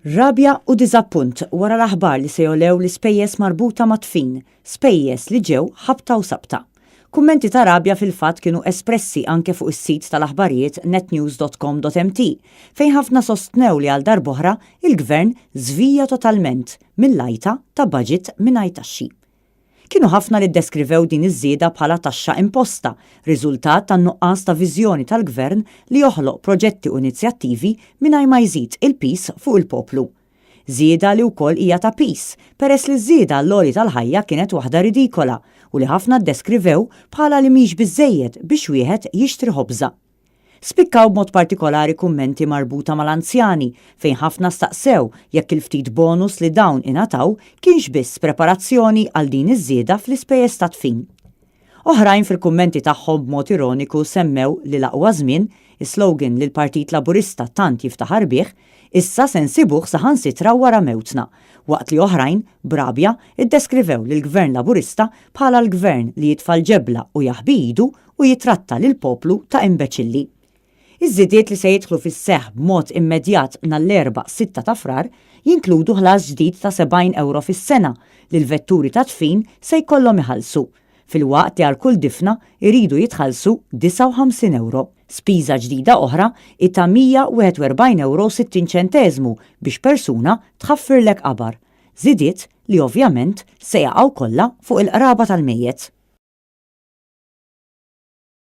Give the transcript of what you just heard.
Rabja u diżappunt wara l-aħbar li se jolew l-ispejjeż marbuta ma' tfin, spejjeż li ġew ħabta u sabta. Kummenti ta' rabja fil-fatt kienu espressi anke fuq is-sit tal-aħbarijiet netnews.com.mt fejn ħafna sostnew li għal darb'oħra il-gvern żvija totalment mill-lajta ta' budget mingħajr taxxi. Kienu ħafna li ddeskrivew din iż-żieda bħala taxxa imposta, riżultat tan-nuqqas ta' viżjoni tal-gvern li joħloq proġetti u inizjattivi mingħajr ma jżid il-pis fuq il-poplu. Żieda li wkoll hija ta' pis, peress li żieda l-loli tal-ħajja kienet waħda ridikola u li ħafna ddeskrivew bħala li mhix biżżejjed biex wieħed jixtri ħobża. Spikkaw b'mod partikolari kummenti marbuta mal-anzjani fejn ħafna staqsew jekk il-ftit bonus li dawn ingħataw kienx biss preparazzjoni għal din iż-żieda fl-ispejjeż ta' tfin. Oħrajn fil-kummenti tagħhom b'mod ironiku semmew li l-aqwa żmien, is-slogan li l-Partit Laburista tant jiftaħar bih, issa se nsibuh saħansitra wara mewtna, waqt li oħrajn brabja iddeskrivew lill-Gvern Laburista bħala l-gvern li jitfal ġebla u jaħbi idu u jitratta lil poplu ta' imbeċilli. Iż-żidiet li se jidħlu fis-seħħ b'mod immedjat nhar-4-6 ta' frar jinkludu ħlas ġdid ta' €70 fis-sena li l-vetturi ta' tfin se jkollhom iħallsu, filwaqt li għal kull difna jridu jitħallsu €59. Spiża ġdida oħra ta' €141.60 biex persuna tħaffirlek qabar. Żidiet li ovvjament se jaqgħu kollha fuq il-qraba tal-mejjed.